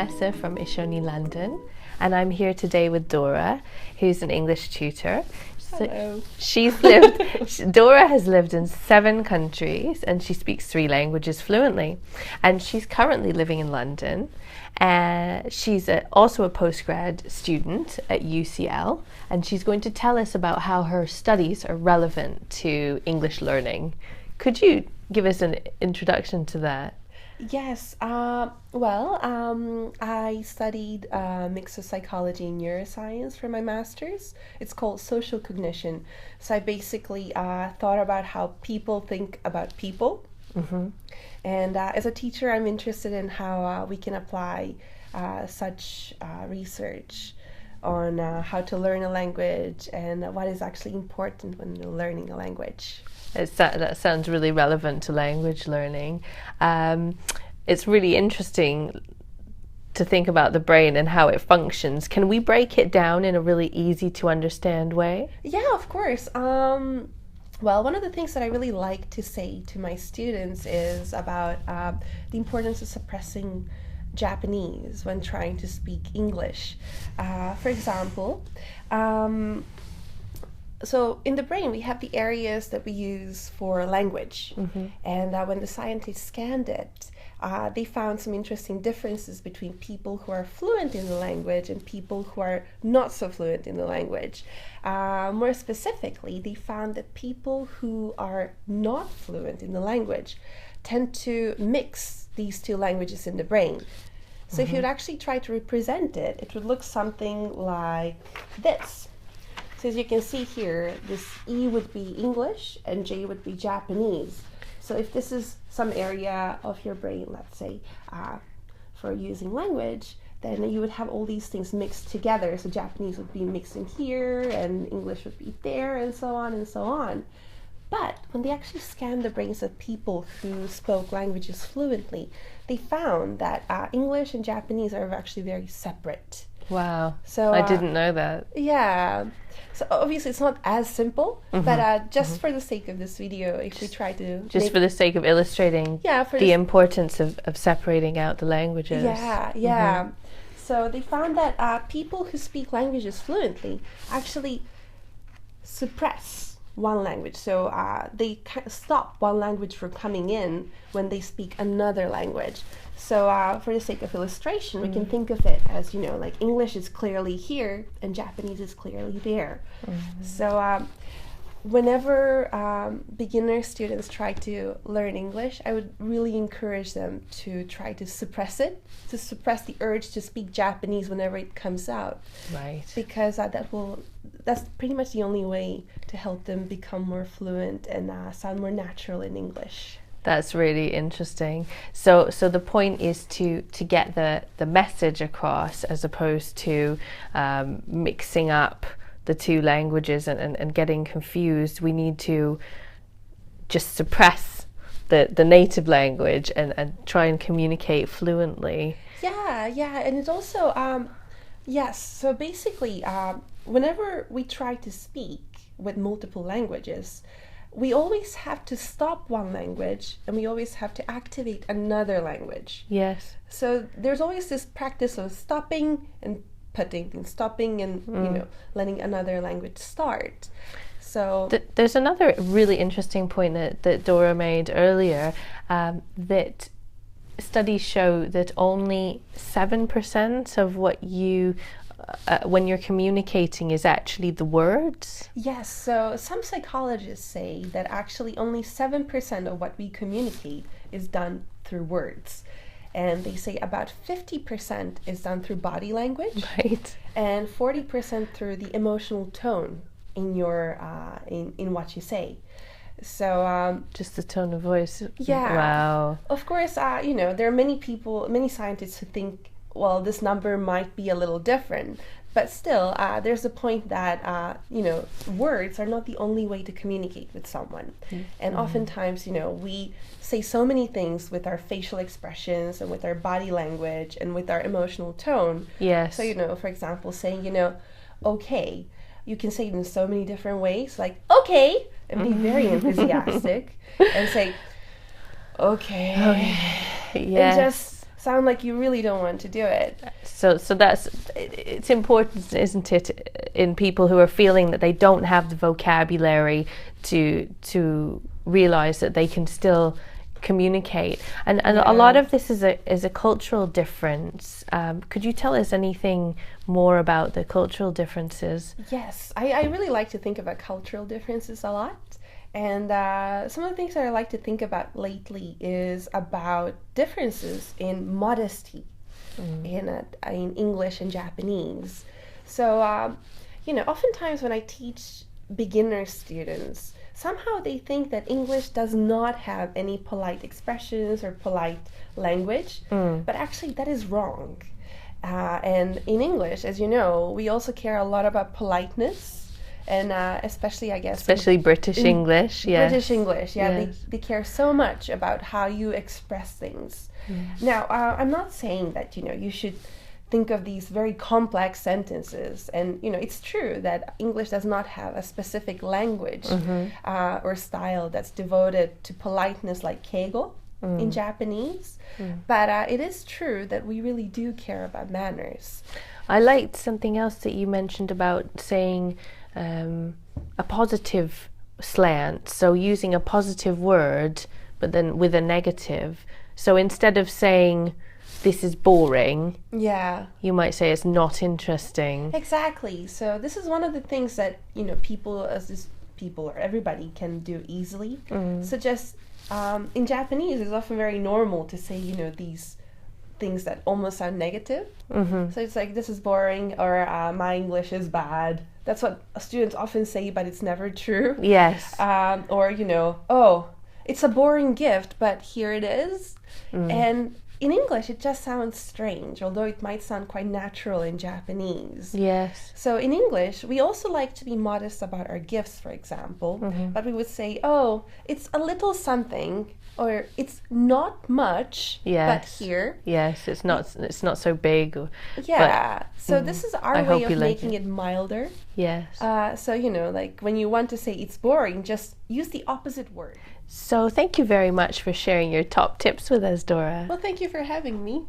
Vanessa from Ishoni, London, and I'm here today with Dora, who's an English tutor. Hello. Dora has lived in 7 countries and she speaks 3 languages fluently. And she's currently living in London. She's also a postgrad student at UCL, and she's going to tell us about how her studies are relevant to English learning. Could you give us an introduction to that? Yes, I studied a mix of psychology and neuroscience for my master's. It's called social cognition. So I basically thought about how people think about people. Mm-hmm. And as a teacher, I'm interested in how we can apply such research on how to learn a language and what is actually important when you're learning a language. That sounds really relevant to language learning. It's really interesting to think about the brain and how it functions. Can we break it down in a really easy to understand way? Yeah, of course. Well, one of the things that I really like to say to my students is about the importance of suppressing Japanese when trying to speak English. For example, so in the brain, we have the areas that we use for language. Mm-hmm. And when the scientists scanned it, they found some interesting differences between people who are fluent in the language and people who are not so fluent in the language. More specifically, they found that people who are not fluent in the language tend to mix these 2 languages in the brain. So if you would actually try to represent it, it would look something like this. So as you can see here, this E would be English and J would be Japanese. So if this is some area of your brain, let's say, for using language, then you would have all these things mixed together. So Japanese would be mixed in here and English would be there and so on and so on. But when they actually scanned the brains of people who spoke languages fluently, they found that English and Japanese are actually very separate. Wow, so I didn't know that. Yeah, so obviously it's not as simple, but just for the sake of this video, if we try to... Just for the sake of illustrating the importance of separating out the languages. Yeah. Mm-hmm. So they found that people who speak languages fluently actually suppress one language. So they stop one language from coming in when they speak another language. So for the sake of illustration, we can think of it as, like English is clearly here and Japanese is clearly there. Mm-hmm. So whenever beginner students try to learn English, I would really encourage them to try to suppress it, to suppress the urge to speak Japanese whenever it comes out. Right. Because that's pretty much the only way to help them become more fluent and sound more natural in English. That's really interesting. So the point is to get the message across as opposed to mixing up the 2 languages and getting confused. We need to just suppress the native language and try and communicate fluently. Yeah, and it's also, yes, so basically, whenever we try to speak with multiple languages, we always have to stop one language and we always have to activate another language. Yes. So there's always this practice of stopping and putting and stopping and letting another language start. So there's another really interesting point that Dora made earlier, that studies show that only 7% of what you when you're communicating is actually the words? Yes, so some psychologists say that actually only 7% of what we communicate is done through words. And they say about 50% is done through body language, right, and 40% through the emotional tone in your in what you say. So just the tone of voice. Yeah. Wow. Of course, there are many scientists who think, well, this number might be a little different, but still, there's a point that words are not the only way to communicate with someone. Mm-hmm. And oftentimes, we say so many things with our facial expressions and with our body language and with our emotional tone. Yes. So, for example, saying, okay, you can say it in so many different ways, like, okay, and be very enthusiastic, and say, okay. Yes. And just sound like you really don't want to do it. So it's important, isn't it, in people who are feeling that they don't have the vocabulary to realize that they can still communicate, and a lot of this is a cultural difference. Could you tell us anything more about the cultural differences? Yes, I really like to think about cultural differences a lot. And some of the things that I like to think about lately is about differences in modesty in English and Japanese. So, oftentimes when I teach beginner students, somehow they think that English does not have any polite expressions or polite language, but actually that is wrong. And in English, as you know, we also care a lot about politeness. And especially, I guess... Especially British English, yes. British English, yeah. Yes. They care so much about how you express things. Now, I'm not saying that, you should think of these very complex sentences. And, it's true that English does not have a specific language or style that's devoted to politeness like keigo in Japanese. But it is true that we really do care about manners. I liked something else that you mentioned about saying a positive slant, so using a positive word but then with a negative. So instead of saying this is boring, you might say it's not interesting. Exactly. So this is one of the things that people or everybody can do easily. So just in Japanese, it's often very normal to say these things that almost sound negative. So it's like, this is boring, or my English is bad. That's what students often say, but it's never true. Yes. Or, oh, it's a boring gift, but here it is. And in English, it just sounds strange, although it might sound quite natural in Japanese. Yes. So in English, we also like to be modest about our gifts, for example. But we would say, oh, it's a little something, or it's not much, but here. Yes, it's not so big. So this is our way of making it milder. Yes. So, like when you want to say it's boring, just use the opposite word. So thank you very much for sharing your top tips with us, Dora. Well, thank you for having me.